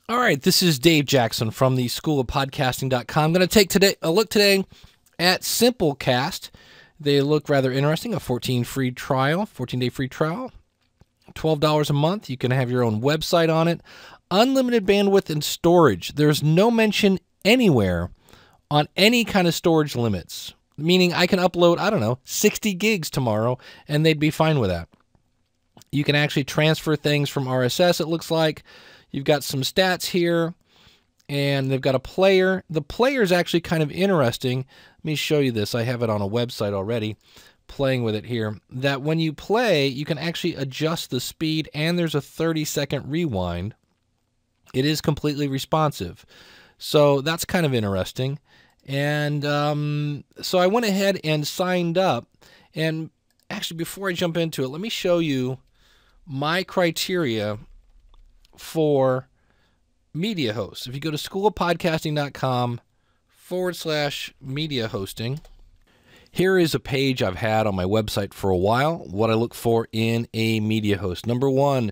All right, this is Dave Jackson from the School of Podcasting.com. I'm going to take a look today at Simplecast. They look rather interesting. A 14-day free trial, $12 a month. You can have your own website on it. Unlimited bandwidth and storage. There's no mention anywhere on any kind of storage limits, meaning I can upload, 60 gigs tomorrow, and they'd be fine with that. You can actually transfer things from RSS, it looks like. You've got some stats here, and they've got a player. The player is actually kind of interesting. Let me show you this. I have it on a website already, playing with it here. That when you play, you can actually adjust the speed, and there's a 30-second rewind. It is completely responsive. So that's kind of interesting. And so I went ahead and signed up. And actually, before I jump into it, let me show you my criteria for media hosts. If you go to schoolofpodcasting.com/media hosting, here is a page I've had on my website for a while, what I look for in a media host. Number one,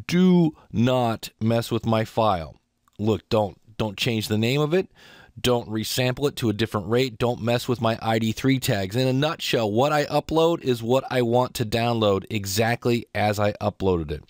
do not mess with my file. Look, don't change the name of it. Don't resample it to a different rate. Don't mess with my ID3 tags. In a nutshell, what I upload is what I want to download exactly as I uploaded it.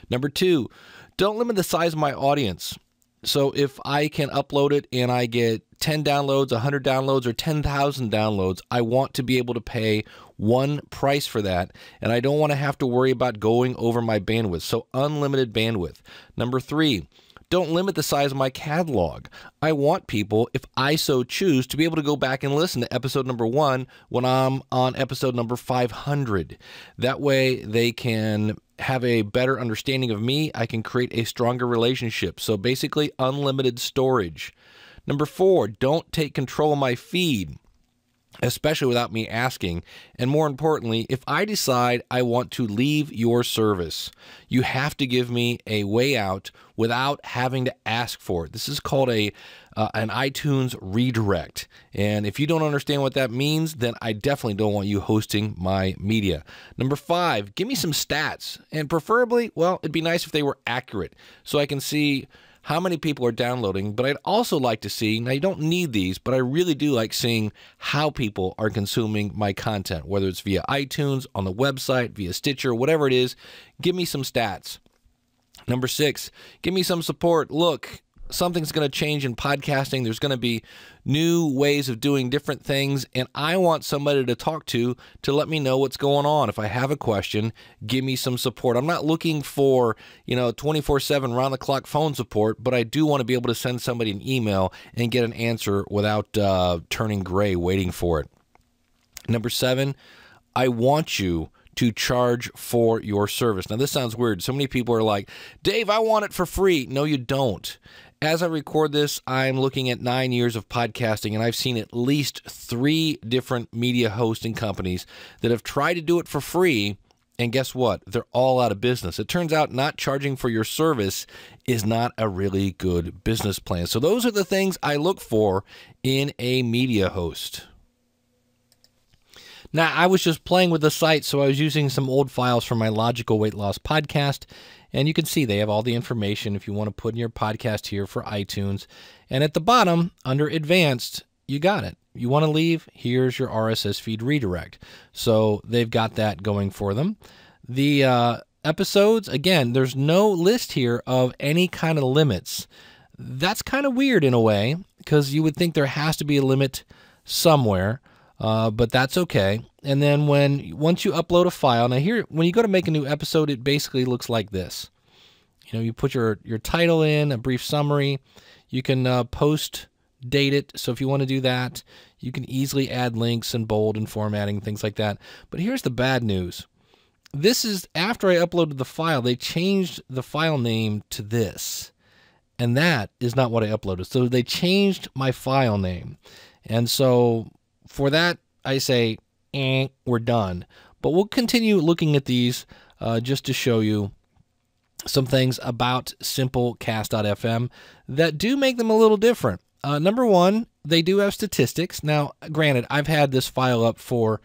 Number two, don't limit the size of my audience. So if I can upload it and I get 10 downloads, 100 downloads, or 10,000 downloads, I want to be able to pay one price for that, and I don't want to have to worry about going over my bandwidth. So unlimited bandwidth. Number three, don't limit the size of my catalog. I want people, if I so choose, to be able to go back and listen to episode number 1 when I'm on episode number 500. That way they can have a better understanding of me. I can create a stronger relationship. So basically, unlimited storage. Number four, don't take control of my feed, especially without me asking. And more importantly, if I decide I want to leave your service, you have to give me a way out without having to ask for it. This is called an iTunes redirect. And if you don't understand what that means, then I definitely don't want you hosting my media. Number five, give me some stats. And preferably, well, it'd be nice if they were accurate so I can see how many people are downloading, but I'd also like to see, now you don't need these, but I really do like seeing how people are consuming my content, whether it's via iTunes, on the website, via Stitcher, whatever it is, give me some stats. Number six, give me some support. Look, something's going to change in podcasting. There's going to be new ways of doing different things, and I want somebody to talk to let me know what's going on. If I have a question, give me some support. I'm not looking for, 24/7 round-the-clock phone support, but I do want to be able to send somebody an email and get an answer without turning gray waiting for it. Number seven, I want you to charge for your service. Now, this sounds weird. So many people are like, Dave, I want it for free. No, you don't. As I record this, I'm looking at 9 years of podcasting, and I've seen at least 3 different media hosting companies that have tried to do it for free, and guess what? They're all out of business. It turns out not charging for your service is not a really good business plan. So those are the things I look for in a media host. Now, I was just playing with the site, so I was using some old files from my Logical Weight Loss podcast, and you can see they have all the information if you want to put in your podcast here for iTunes. And at the bottom, under Advanced, you got it. You want to leave? Here's your RSS feed redirect. So they've got that going for them. The episodes, again, there's no list here of any kind of limits. That's kind of weird in a way, because you would think there has to be a limit somewhere. But that's okay. And then once you upload a file, now here, when you go to make a new episode, it basically looks like this. You put your title in, a brief summary. You can post date it. So if you want to do that, you can easily add links and bold and formatting, things like that. But here's the bad news. This is after I uploaded the file, they changed the file name to this. And that is not what I uploaded. So they changed my file name. And so for that, I say, we're done. But we'll continue looking at these just to show you some things about Simplecast.fm that do make them a little different. Number one, they do have statistics. Now, granted, I've had this file up for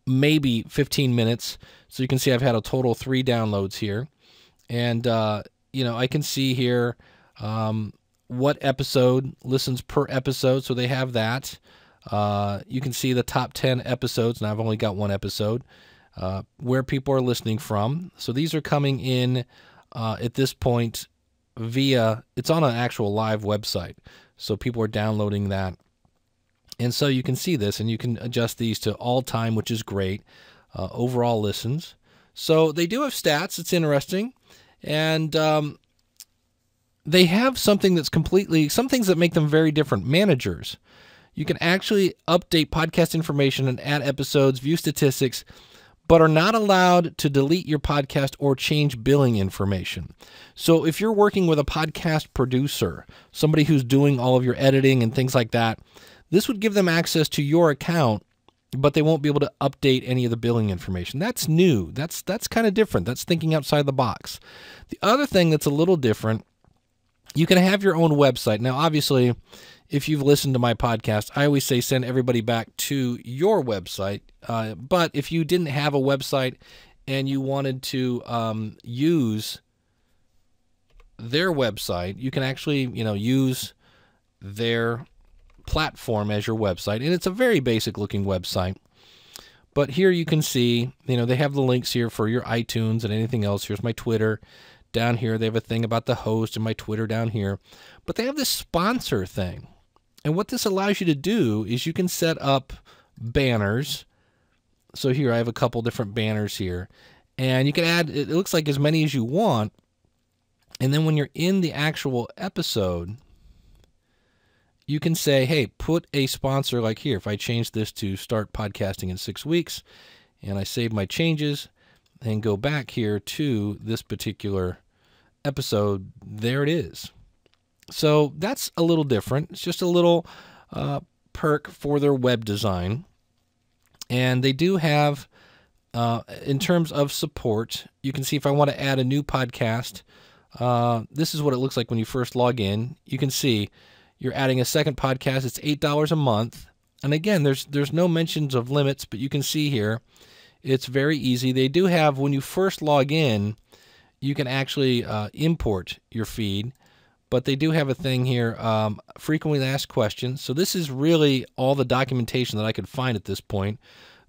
maybe 15 minutes. So you can see I've had a total 3 downloads here. And, I can see here what episode listens per episode, so they have that. You can see the top 10 episodes, and I've only got one episode, where people are listening from. So these are coming in at this point via, it's on an actual live website, so people are downloading that. And so you can see this, and you can adjust these to all time, which is great. Overall listens. So they do have stats. It's interesting. And they have something that's completely, some things that make them very different. Managers. You can actually update podcast information and add episodes, view statistics, but are not allowed to delete your podcast or change billing information. So if you're working with a podcast producer, somebody who's doing all of your editing and things like that, this would give them access to your account, but they won't be able to update any of the billing information. That's new. That's kind of different. That's thinking outside the box. The other thing that's a little different, you can have your own website. Now, obviously, if you've listened to my podcast, I always say send everybody back to your website. But if you didn't have a website and you wanted to use their website, you can actually, use their platform as your website, and it's a very basic looking website. But here you can see, they have the links here for your iTunes and anything else. Here's my Twitter. Down here, they have a thing about the host and my Twitter down here. But they have this sponsor thing. And what this allows you to do is you can set up banners. So here I have a couple different banners here. And you can add, it looks like as many as you want. And then when you're in the actual episode, you can say, hey, put a sponsor like here. If I change this to start podcasting in 6 weeks, and I save my changes and go back here to this particular episode, there it is. So that's a little different. It's just a little perk for their web design. And they do have, in terms of support, you can see if I want to add a new podcast, this is what it looks like when you first log in. You can see you're adding a second podcast. It's $8 a month. And again, there's no mentions of limits, but you can see here, it's very easy. They do have, when you first log in, you can actually import your feed, but they do have a thing here, frequently asked questions. So this is really all the documentation that I could find at this point.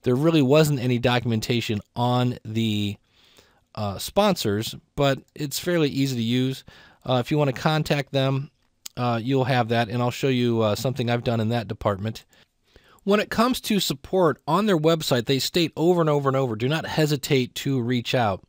There really wasn't any documentation on the sponsors, but it's fairly easy to use. If you want to contact them, you'll have that, and I'll show you something I've done in that department. When it comes to support on their website, they state over and over and over, do not hesitate to reach out.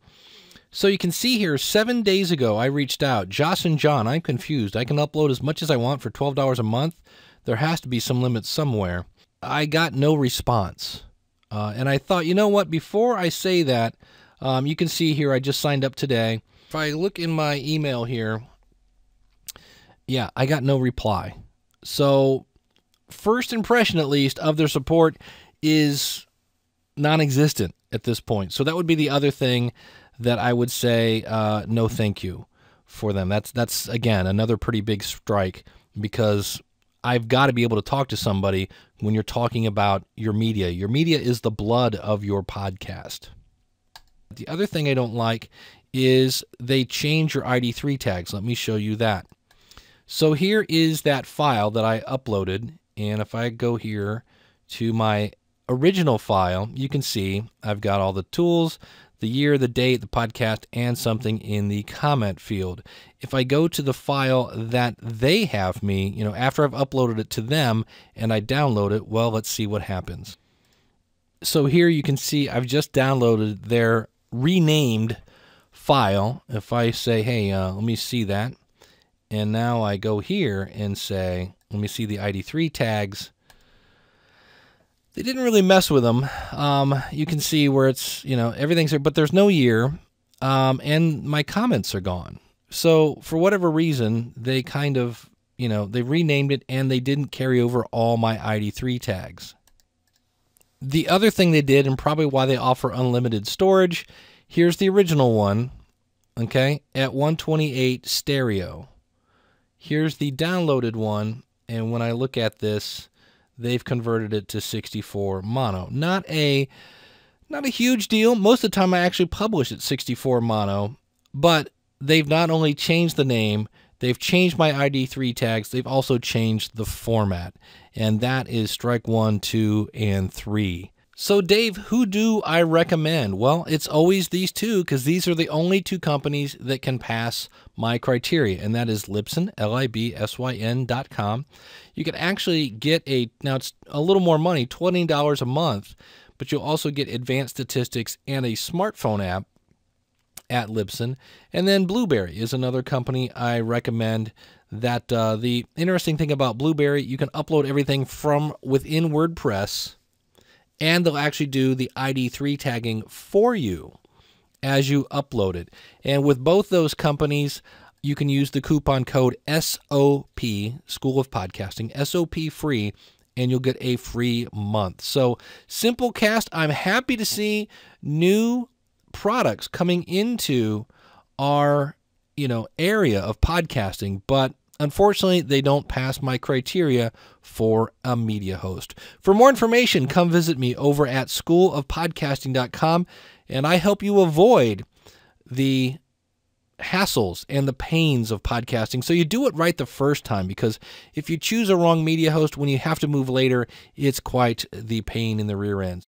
So you can see here, 7 days ago, I reached out. Josh and John, I'm confused. I can upload as much as I want for $12 a month. There has to be some limits somewhere. I got no response. And I thought, you know what, before I say that, you can see here, I just signed up today. If I look in my email here, yeah, I got no reply. So first impression, at least, of their support is non-existent at this point. So that would be the other thing that I would say no thank you for them. That's again, another pretty big strike, because I've got to be able to talk to somebody when you're talking about your media. Your media is the blood of your podcast. The other thing I don't like is they change your ID3 tags. Let me show you that. So here is that file that I uploaded, and if I go here to my original file, you can see I've got all the tools, the year, the date, the podcast, and something in the comment field. If I go to the file that they have me, after I've uploaded it to them and I download it, well, let's see what happens. So here you can see I've just downloaded their renamed file. If I say, hey, let me see that. And now I go here and say, let me see the ID3 tags. They didn't really mess with them. You can see where it's, everything's there, but there's no year, and my comments are gone. So for whatever reason, they kind of, they renamed it, and they didn't carry over all my ID3 tags. The other thing they did, and probably why they offer unlimited storage, here's the original one, okay, at 128 stereo. Here's the downloaded one, and when I look at this, they've converted it to 64 mono. Not a huge deal. Most of the time I actually publish at 64 mono, but they've not only changed the name, They've changed my ID3 tags. They've also changed the format. And that is strike 1, 2, and 3. So Dave, who do I recommend? Well, it's always these two, because these are the only two companies that can pass my criteria, and that is Libsyn, Libsyn.com. You can actually get now it's a little more money, $20 a month, but you'll also get advanced statistics and a smartphone app at Libsyn. And then Blueberry is another company I recommend. That the interesting thing about Blueberry, you can upload everything from within WordPress, and they'll actually do the ID3 tagging for you as you upload it. And with both those companies, you can use the coupon code SOP, School of Podcasting, SOP free, and you'll get a free month. So Simplecast, I'm happy to see new products coming into our area of podcasting, but unfortunately, they don't pass my criteria for a media host. For more information, come visit me over at schoolofpodcasting.com, and I help you avoid the hassles and the pains of podcasting so you do it right the first time, because if you choose a wrong media host, when you have to move later, it's quite the pain in the rear end.